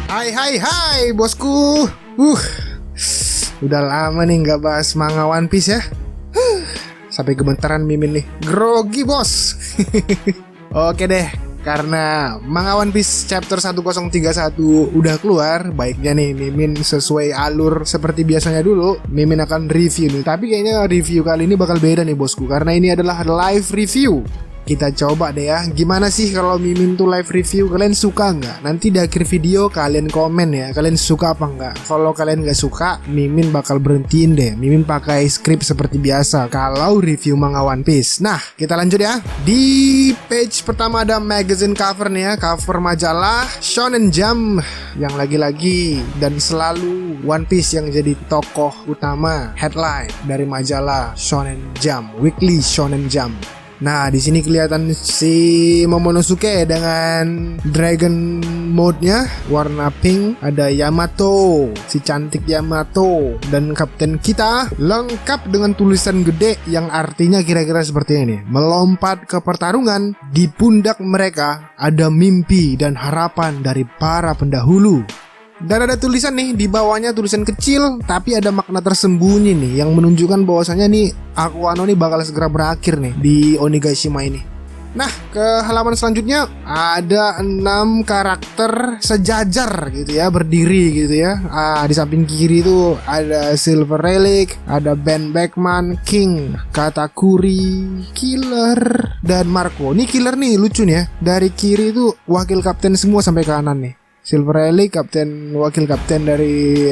Hai bosku. Udah lama nih nggak bahas manga One Piece ya. Sampai gemetaran Mimin nih. Grogi bos. Oke deh, karena manga One Piece chapter 1031 udah keluar, baiknya nih Mimin sesuai alur seperti biasanya dulu, Mimin akan review nih. Tapi kayaknya review kali ini bakal beda nih bosku, karena ini adalah live review. Kita coba deh ya, gimana sih kalau Mimin tuh live review, kalian suka nggak? Nanti di akhir video kalian komen ya, kalian suka apa nggak? Kalau kalian nggak suka, Mimin bakal berhentiin deh. Mimin pakai skrip seperti biasa kalau review manga One Piece. Nah, kita lanjut ya. Di page pertama ada magazine cover nih ya, cover majalah Shonen Jump yang lagi-lagi dan selalu One Piece yang jadi tokoh utama headline dari majalah Shonen Jump, Weekly Shonen Jump. Nah, di sini kelihatan si Momonosuke dengan dragon mode-nya warna pink, ada Yamato, si cantik Yamato, dan kapten kita lengkap dengan tulisan gede yang artinya kira-kira seperti ini. Melompat ke pertarungan, di pundak mereka ada mimpi dan harapan dari para pendahulu. Dan ada tulisan nih di bawahnya, tulisan kecil tapi ada makna tersembunyi nih yang menunjukkan bahwasanya nih Aquano nih bakal segera berakhir nih di Onigashima ini. Nah, ke halaman selanjutnya ada 6 karakter sejajar gitu ya, berdiri gitu ya. Di samping kiri itu ada Silver Relic, ada Ben Beckman, King, Katakuri, Killer, dan Marco. Ini Killer nih lucu nih ya. Dari kiri itu wakil kapten semua sampai kanan nih. Silver Relic, wakil kapten dari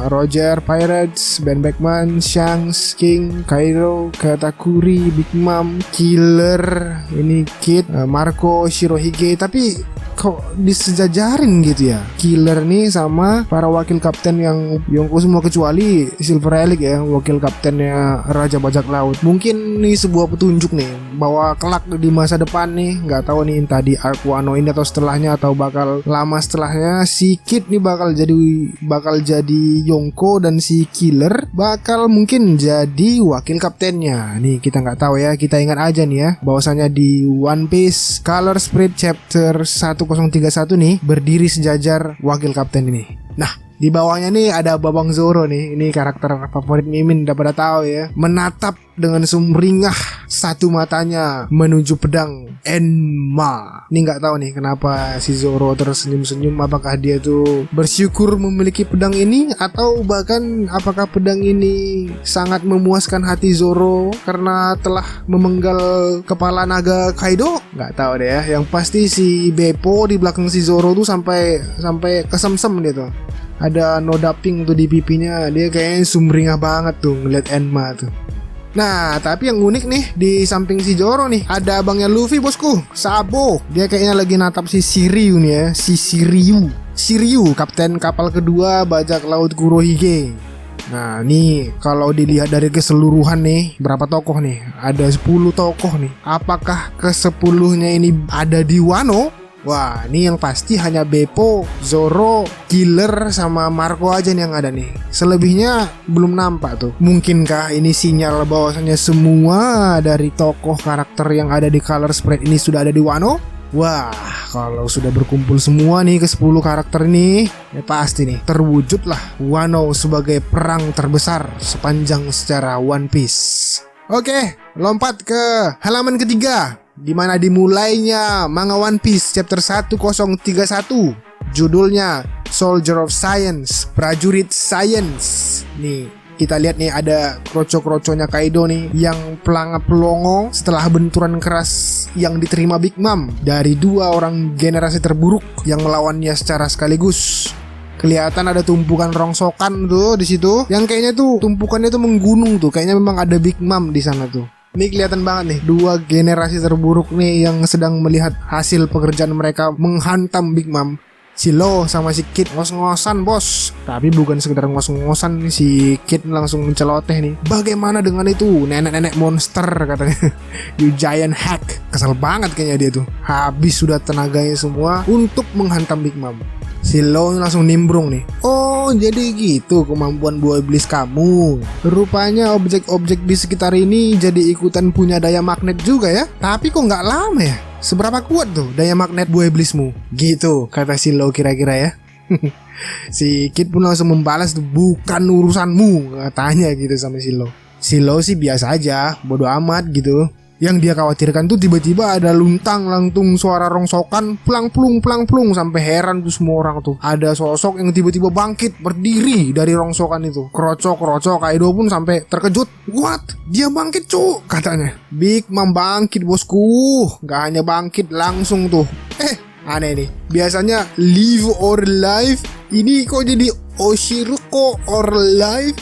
Roger Pirates, Ben Beckman, Shanks, King, Kaido, Katakuri, Big Mom, Killer, ini Kid, Marco, Shirohige. Tapi kok disejajarin gitu ya, Killer nih sama para wakil kapten yang Yonko semua kecuali Silver Relic ya, wakil kaptennya Raja Bajak Laut. Mungkin nih sebuah petunjuk nih bahwa kelak di masa depan nih, nggak tahu nih entah di arc Wano ini atau setelahnya atau bakal lama setelahnya, si Kid nih bakal jadi Yonko dan si Killer bakal mungkin jadi wakil kaptennya. Nih kita nggak tahu ya, kita ingat aja nih ya bahwasanya di One Piece Color Spread chapter 1031 nih berdiri sejajar wakil kapten ini. Nah, di bawahnya nih ada Babang Zoro nih. Ini karakter favorit Mimin, udah pada tahu ya. Menatap dengan sumringah satu matanya menuju pedang Enma. Ini nggak tahu nih kenapa si Zoro tersenyum-senyum. Apakah dia tuh bersyukur memiliki pedang ini, atau bahkan apakah pedang ini sangat memuaskan hati Zoro karena telah memenggal kepala naga Kaido? Nggak tahu deh ya. Yang pasti si Beppo di belakang si Zoro tuh sampai kesemsem dia tuh. Ada noda pink tuh di pipinya. Dia kayaknya sumringah banget tuh ngeliat Enma tuh. Nah, tapi yang unik nih, di samping si Zoro nih ada abangnya Luffy bosku, Sabo. Dia kayaknya lagi natap si Shiryu nih ya, si Shiryu, kapten kapal kedua bajak laut Kurohige. Nah, nih kalau dilihat dari keseluruhan nih, berapa tokoh nih? Ada 10 tokoh nih. Apakah ke-10-nya ini ada di Wano? Wah, ini yang pasti hanya Beppo, Zoro, Killer, sama Marco aja nih yang ada nih. Selebihnya belum nampak tuh. Mungkinkah ini sinyal bahwasanya semua dari tokoh karakter yang ada di color spread ini sudah ada di Wano? Wah, kalau sudah berkumpul semua nih ke 10 karakter ini, ya pasti nih terwujudlah Wano sebagai perang terbesar sepanjang sejarah One Piece. Oke, lompat ke halaman ketiga, di mana dimulainya manga One Piece chapter 1031. Judulnya Soldier of Science, prajurit science. Nih, kita lihat nih ada kroco-kroconya Kaido nih yang pelongo setelah benturan keras yang diterima Big Mom dari 2 orang generasi terburuk yang melawannya secara sekaligus. Kelihatan ada tumpukan rongsokan tuh di situ, yang kayaknya tuh tumpukannya tuh menggunung tuh. Kayaknya memang ada Big Mom di sana tuh. Ini kelihatan banget nih 2 generasi terburuk nih yang sedang melihat hasil pekerjaan mereka menghantam Big Mom. Si Lo sama si Kid ngos-ngosan bos. Tapi bukan sekedar ngos-ngosan, si Kid langsung celoteh nih. Bagaimana dengan itu nenek-nenek monster katanya. You giant hack. Kesel banget kayaknya dia tuh. Habis sudah tenaganya semua untuk menghantam Big Mom. Si Lo langsung nimbrung nih. Oh, jadi gitu kemampuan buah iblis kamu. Rupanya objek-objek di sekitar ini jadi ikutan punya daya magnet juga ya. Tapi kok nggak lama ya? Seberapa kuat tuh daya magnet buah iblismu? Gitu kata si Lo kira-kira ya. Si Kid pun langsung membalas tuh, bukan urusanmu, katanya gitu sama Silo. Silo sih biasa aja, bodo amat gitu. Yang dia khawatirkan tuh tiba-tiba ada luntang lantung suara rongsokan plang plung sampai heran tuh semua orang tuh. Ada sosok yang tiba-tiba bangkit berdiri dari rongsokan itu. Krocok Kaido pun sampai terkejut. What? Dia bangkit cu, katanya. Big Mom bangkit bosku. Gak hanya bangkit langsung tuh. Aneh nih. Biasanya live or live, ini kok jadi Oshiruko or live.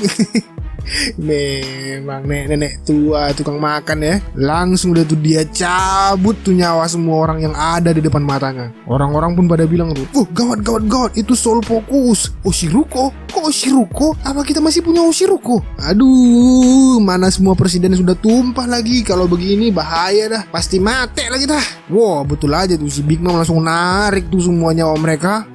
Memang nenek tua tukang makan ya. Langsung udah tuh dia cabut tuh nyawa semua orang yang ada di depan matanya. Orang-orang pun pada bilang tuh, gawat, itu soul focus. Oshiruko? Kok Oshiruko? Apa kita masih punya Oshiruko? Aduh, mana semua presiden sudah tumpah lagi. Kalau begini bahaya dah, pasti mati lah kita. Wow, betul aja tuh si Big Mom langsung narik tuh semua nyawa mereka.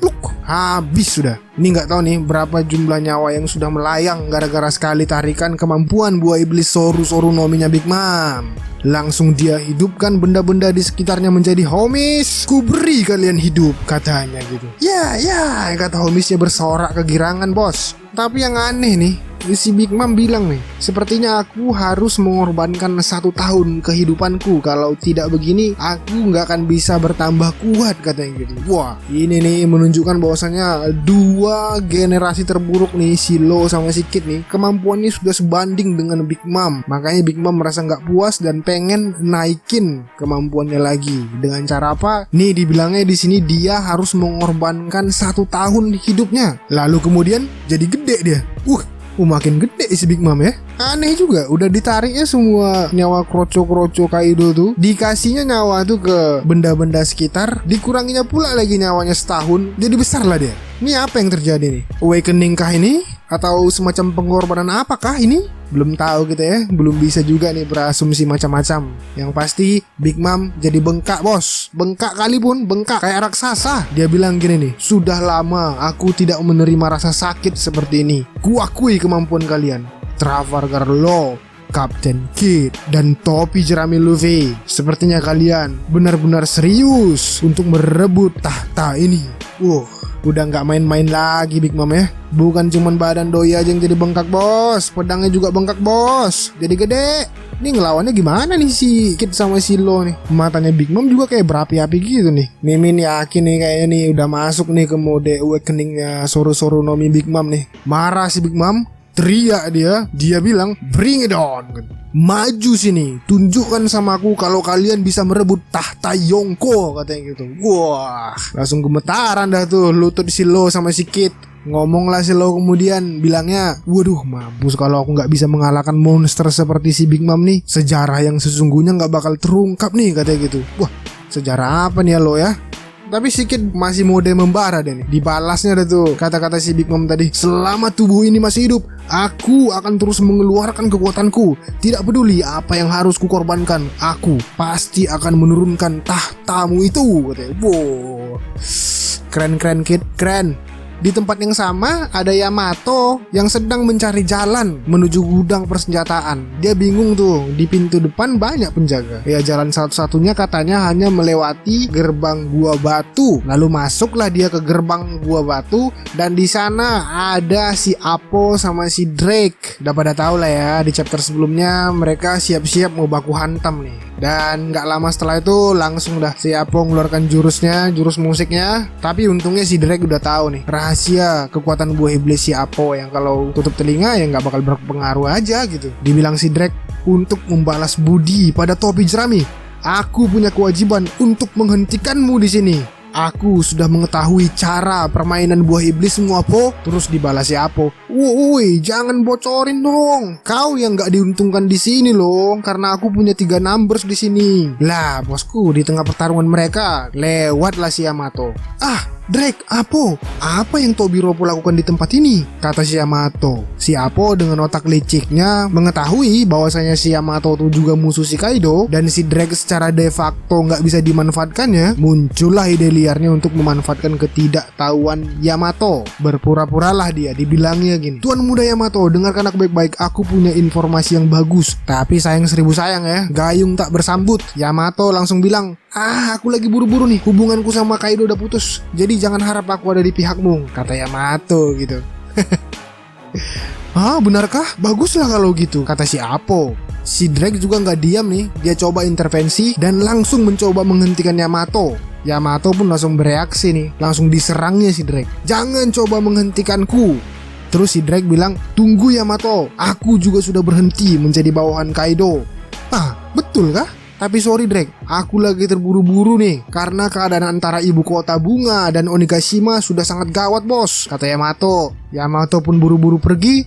Habis sudah. Ini nggak tahu nih berapa jumlah nyawa yang sudah melayang gara-gara sekali tarikan kemampuan buah iblis Soru Nominya Big Mom. Langsung dia hidupkan benda-benda di sekitarnya menjadi homies. Ku beri kalian hidup, katanya gitu. Ya, kata homiesnya bersorak kegirangan bos. Tapi yang aneh nih, si Big Mom bilang nih, sepertinya aku harus mengorbankan 1 tahun kehidupanku. Kalau tidak begini, aku nggak akan bisa bertambah kuat, katanya gitu. Wah, ini nih menunjukkan bahwasanya 2 generasi terburuk nih, si Lo sama si Kid nih, kemampuannya sudah sebanding dengan Big Mom. Makanya Big Mom merasa nggak puas dan pengen naikin kemampuannya lagi. Dengan cara apa? Nih dibilangnya di sini dia harus mengorbankan 1 tahun hidupnya. Lalu kemudian jadi gede dia. Makin gede si Big Mom ya. Aneh juga, udah ditariknya semua nyawa kroco Kaido tuh, dikasihnya nyawa tuh ke benda-benda sekitar, dikuranginya pula lagi nyawanya setahun, jadi besar lah dia. Ini apa yang terjadi nih? Awakening kah ini? Atau semacam pengorbanan apakah ini? Belum tahu gitu ya, belum bisa juga nih berasumsi macam-macam. Yang pasti Big Mom jadi bengkak bos. Bengkak kali pun, bengkak kayak raksasa. Dia bilang gini nih, sudah lama aku tidak menerima rasa sakit seperti ini. Kuakui kemampuan kalian, Trafalgar Law, Captain Kid, dan topi jerami Luffy. Sepertinya kalian benar-benar serius untuk merebut tahta ini. Udah gak main-main lagi Big Mom ya. Bukan cuman badan doi aja yang jadi bengkak bos, pedangnya juga bengkak bos, jadi gede. Ini ngelawannya gimana nih si Kid sama si Lo nih? Matanya Big Mom juga kayak berapi-api gitu nih. Mimin yakin nih kayaknya nih udah masuk nih ke mode awakeningnya Soru Nomi Big Mom nih. Marah si Big Mom, teriak dia bilang bring it on. Maju sini, tunjukkan sama aku kalau kalian bisa merebut tahta Yonko, katanya gitu. Wah, langsung gemetaran dah tuh lutut si Lo sama si Kid. Ngomong lah si Lo kemudian bilangnya, waduh mampus kalau aku gak bisa mengalahkan monster seperti si Big Mom nih. Sejarah yang sesungguhnya gak bakal terungkap nih, katanya gitu. Wah, sejarah apa nih ya Lo ya? Tapi si Kid masih mode membara deh nih. Dibalasnya ada tuh kata-kata si Big Mom tadi, selama tubuh ini masih hidup, aku akan terus mengeluarkan kekuatanku. Tidak peduli apa yang harus kukorbankan, aku pasti akan menurunkan tahtamu itu, katanya. Wow, keren Kid, keren. Di tempat yang sama ada Yamato yang sedang mencari jalan menuju gudang persenjataan. Dia bingung tuh, di pintu depan banyak penjaga. Ya jalan satu-satunya katanya hanya melewati gerbang gua batu. Lalu masuklah dia ke gerbang gua batu dan di sana ada si Apo sama si Drake. Udah pada tahu lah ya, di chapter sebelumnya mereka siap-siap mau baku hantam nih. Dan gak lama setelah itu langsung dah si Apo ngeluarkan jurus musiknya. Tapi untungnya si Drake udah tahu nih rahasia kekuatan buah iblis si Apo yang kalau tutup telinga ya gak bakal berpengaruh aja gitu. Dibilang si Drake, untuk membalas budi pada topi jerami, aku punya kewajiban untuk menghentikanmu di sini. Aku sudah mengetahui cara permainan buah iblis semua Apo. Terus dibalas ya Apo, woi jangan bocorin dong. Kau yang gak diuntungkan di sini loh, karena aku punya 3 numbers di sini. Lah bosku, di tengah pertarungan mereka lewatlah si Yamato. Drake, Apo, apa yang Tobiropo lakukan di tempat ini? Kata si Yamato. Si Apo dengan otak liciknya mengetahui bahwasanya si Yamato itu juga musuh si Kaido, dan si Drake secara de facto nggak bisa dimanfaatkannya. Muncullah ide liarnya untuk memanfaatkan ketidaktahuan Yamato. Berpura-puralah dia, dibilangnya gini, Tuan Muda Yamato, dengarkan aku baik-baik, aku punya informasi yang bagus. Tapi sayang 1000 sayang ya, gayung tak bersambut. Yamato langsung bilang, aku lagi buru-buru nih, hubunganku sama Kaido udah putus. Jadi jangan harap aku ada di pihakmu, kata Yamato gitu. Ah, benarkah? Baguslah kalau gitu, kata si Apo. Si Drake juga nggak diam nih, dia coba intervensi dan langsung mencoba menghentikan Yamato. Yamato pun langsung bereaksi nih, langsung diserangnya si Drake. Jangan coba menghentikanku. Terus si Drake bilang, tunggu Yamato, aku juga sudah berhenti menjadi bawahan Kaido. Ah, betul kah? Tapi sorry Drake, aku lagi terburu-buru nih karena keadaan antara ibu kota bunga dan Onigashima sudah sangat gawat bos, kata Yamato. Yamato pun buru-buru pergi.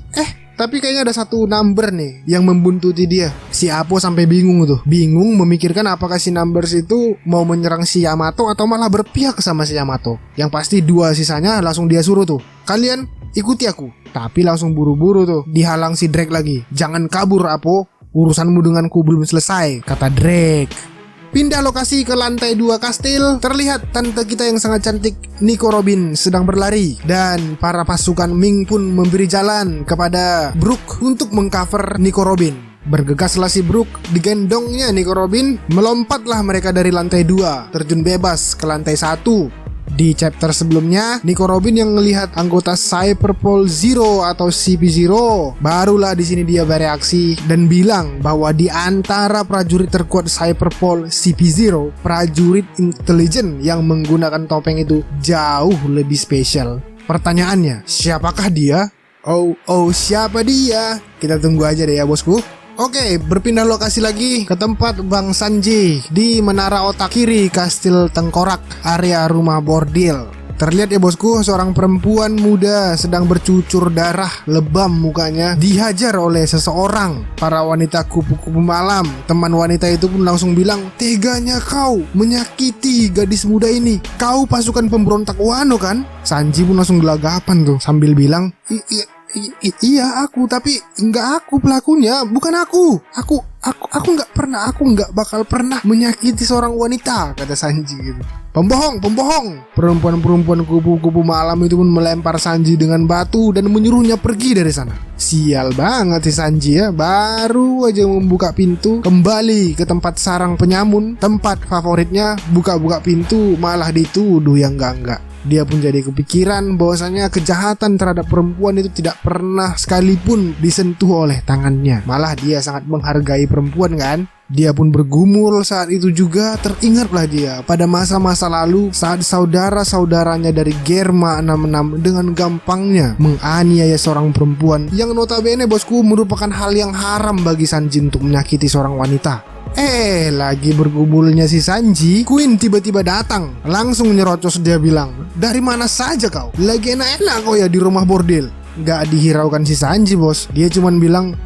Tapi kayaknya ada satu number nih yang membuntuti dia. Si Apo sampai bingung tuh. Bingung memikirkan apakah si numbers itu mau menyerang si Yamato atau malah berpihak sama si Yamato. Yang pasti dua sisanya langsung dia suruh tuh, kalian ikuti aku. Tapi langsung buru-buru tuh dihalang si Drake lagi. Jangan kabur Apo, urusanmu denganku belum selesai, kata Drake. Pindah lokasi ke lantai 2 kastil, terlihat tante kita yang sangat cantik Nico Robin sedang berlari. Dan para pasukan Ming pun memberi jalan kepada Brook untuk mengcover Nico Robin. Bergegaslah si Brook, digendongnya Nico Robin, melompatlah mereka dari lantai 2, terjun bebas ke lantai 1. Di chapter sebelumnya, Nico Robin yang melihat anggota Cyberpol Zero atau CP0, barulah di sini dia bereaksi dan bilang bahwa di antara prajurit terkuat Cyberpol CP0, prajurit intelijen yang menggunakan topeng itu jauh lebih spesial. Pertanyaannya, siapakah dia? Oh, siapa dia? Kita tunggu aja deh ya bosku. Oke, berpindah lokasi lagi ke tempat Bang Sanji di Menara Otak Kiri Kastil Tengkorak, area rumah bordil. Terlihat ya bosku, seorang perempuan muda sedang bercucur darah, lebam mukanya, dihajar oleh seseorang. Para wanita kupu-kupu malam, teman wanita itu pun langsung bilang, teganya kau menyakiti gadis muda ini. Kau pasukan pemberontak Wano kan? Sanji pun langsung gelagapan tuh sambil bilang, Iya aku, tapi nggak aku pelakunya, bukan aku nggak bakal pernah menyakiti seorang wanita, kata Sanji gitu. Pembohong. Perempuan-perempuan kupu-kupu malam itu pun melempar Sanji dengan batu dan menyuruhnya pergi dari sana. Sial banget si Sanji ya, baru aja membuka pintu kembali ke tempat sarang penyamun, tempat favoritnya, buka-buka pintu malah dituduh yang enggak. Dia pun jadi kepikiran bahwasanya kejahatan terhadap perempuan itu tidak pernah sekalipun disentuh oleh tangannya. Malah dia sangat menghargai perempuan kan. Dia pun bergumul saat itu juga. Teringatlah dia pada masa-masa lalu saat saudara-saudaranya dari Germa 66 dengan gampangnya menganiaya seorang perempuan yang notabene bosku merupakan hal yang haram bagi Sanji untuk menyakiti seorang wanita. Lagi bergumulnya si Sanji, Queen tiba-tiba datang. Langsung nyerocos dia bilang, dari mana saja kau? Lagi enak-enak kau ya di rumah bordil. Gak dihiraukan si Sanji bos. Dia cuman bilang,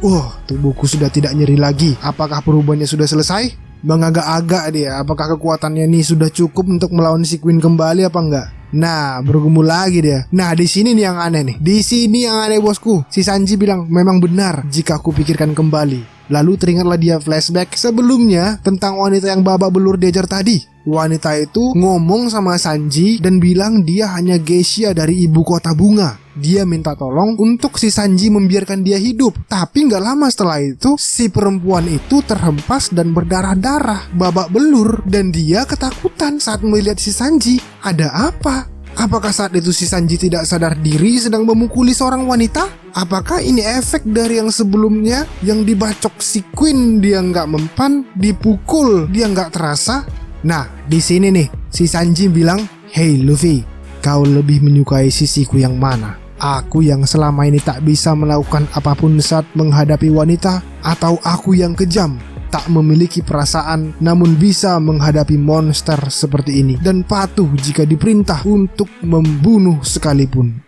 tubuhku sudah tidak nyeri lagi. Apakah perubahannya sudah selesai? Mengagak-agak dia, apakah kekuatannya ini sudah cukup untuk melawan si Queen kembali apa enggak? Nah, bergumul lagi dia. Nah, di sini nih yang aneh nih. Di sini yang aneh bosku. Si Sanji bilang, memang benar jika aku pikirkan kembali. Lalu teringatlah dia flashback sebelumnya tentang wanita yang babak belur diajar tadi. Wanita itu ngomong sama Sanji dan bilang dia hanya geisha dari ibu kota bunga. Dia minta tolong untuk si Sanji membiarkan dia hidup. Tapi gak lama setelah itu, si perempuan itu terhempas dan berdarah-darah, babak belur. Dan dia ketakutan saat melihat si Sanji. Ada apa? Apakah saat itu si Sanji tidak sadar diri sedang memukuli seorang wanita? Apakah ini efek dari yang sebelumnya yang dibacok si Queen dia nggak mempan, dipukul dia nggak terasa? Nah, di sini nih si Sanji bilang, "Hey Luffy, kau lebih menyukai sisiku yang mana? Aku yang selama ini tak bisa melakukan apapun saat menghadapi wanita, atau aku yang kejam, tak memiliki perasaan namun bisa menghadapi monster seperti ini dan patuh jika diperintah untuk membunuh sekalipun."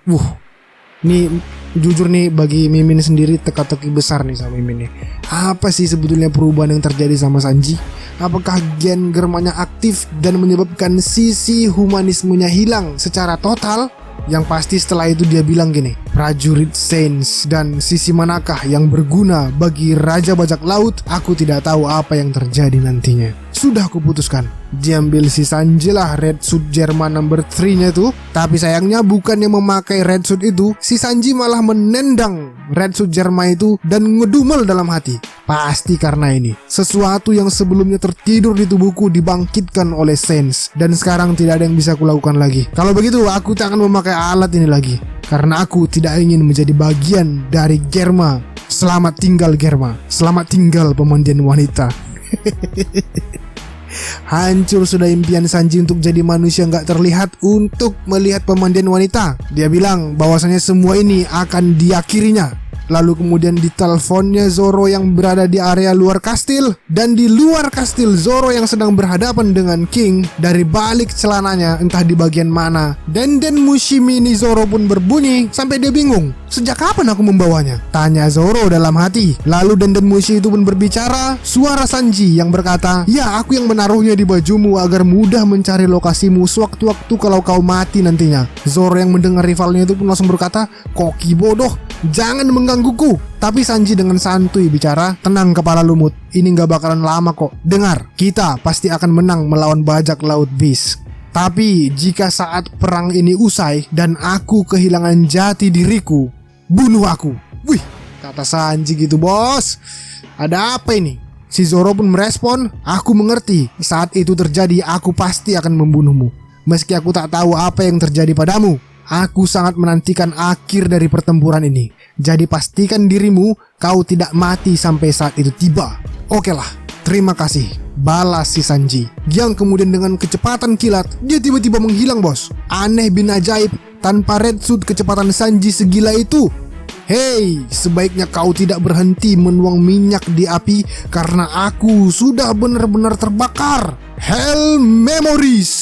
Nih jujur nih bagi Mimin sendiri teka-teki besar nih sama Mimin nih. Apa sih sebetulnya perubahan yang terjadi sama Sanji? Apakah gen Germanya aktif dan menyebabkan sisi humanismenya hilang secara total? Yang pasti setelah itu dia bilang gini, prajurit Saints dan sisi manakah yang berguna bagi Raja Bajak Laut? Aku tidak tahu apa yang terjadi nantinya. Sudah kuputuskan, diambil si Sanji lah red suit Jerman number 3-nya tuh. Tapi sayangnya bukannya memakai red suit itu, si Sanji malah menendang red suit Jerman itu dan ngedumel dalam hati. Pasti karena ini, sesuatu yang sebelumnya tertidur di tubuhku dibangkitkan oleh Sense, dan sekarang tidak ada yang bisa kulakukan lagi. Kalau begitu, aku tak akan memakai alat ini lagi, karena aku tidak ingin menjadi bagian dari Germa. Selamat tinggal Germa, selamat tinggal pemandian wanita. Hancur sudah impian Sanji untuk jadi manusia nggak terlihat untuk melihat pemandian wanita. Dia bilang bahwasanya semua ini akan diakhirinya. Lalu kemudian diteleponnya Zoro yang berada di area luar kastil. Dan di luar kastil, Zoro yang sedang berhadapan dengan King. Dari balik celananya, entah di bagian mana, Denden Mushi Mini Zoro pun berbunyi sampai dia bingung. Sejak kapan aku membawanya? Tanya Zoro dalam hati. Lalu Denden Mushi itu pun berbicara. Suara Sanji yang berkata, ya, aku yang menaruhnya di bajumu agar mudah mencari lokasimu sewaktu-waktu kalau kau mati nantinya. Zoro yang mendengar rivalnya itu pun langsung berkata, Koki bodoh, jangan menggangguku. Tapi Sanji dengan santuy bicara, tenang kepala lumut, ini gak bakalan lama kok. Dengar, kita pasti akan menang melawan bajak laut Beast. Tapi jika saat perang ini usai dan aku kehilangan jati diriku, bunuh aku. Wih, kata Sanji gitu bos. Ada apa ini? Si Zoro pun merespon, aku mengerti. Saat itu terjadi, aku pasti akan membunuhmu. Meski aku tak tahu apa yang terjadi padamu, aku sangat menantikan akhir dari pertempuran ini. Jadi pastikan dirimu kau tidak mati sampai saat itu tiba. Oke lah, terima kasih, balas si Sanji. Yang kemudian dengan kecepatan kilat, dia tiba-tiba menghilang bos. Aneh bin ajaib, tanpa red suit kecepatan Sanji segila itu. Hei, sebaiknya kau tidak berhenti menuang minyak di api, karena aku sudah benar-benar terbakar. Hell Memories.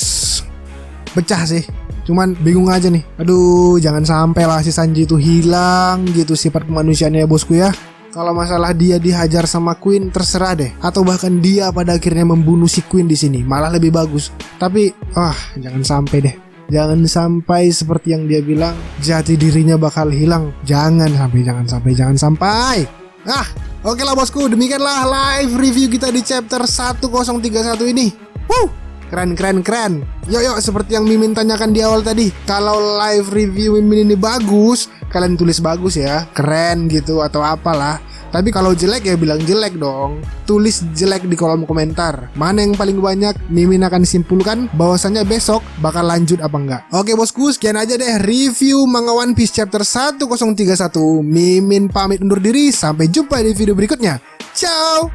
Pecah sih. Cuman bingung aja nih. Aduh, jangan sampai lah si Sanji itu hilang gitu sifat kemanusiaannya ya bosku ya. Kalau masalah dia dihajar sama Queen terserah deh, atau bahkan dia pada akhirnya membunuh si Queen di sini, malah lebih bagus. Tapi jangan sampai deh. Jangan sampai seperti yang dia bilang jati dirinya bakal hilang. Jangan sampai. Oke lah bosku, demikianlah live review kita di chapter 1031 ini. Keren. Yuk, seperti yang Mimin tanyakan di awal tadi, kalau live review Mimin ini bagus, kalian tulis bagus ya, keren gitu atau apalah. Tapi kalau jelek ya bilang jelek dong. Tulis jelek di kolom komentar. Mana yang paling banyak, Mimin akan simpulkan bahwasannya besok bakal lanjut apa enggak. Oke bosku, sekian aja deh review manga One Piece chapter 1031. Mimin pamit undur diri, sampai jumpa di video berikutnya. Ciao.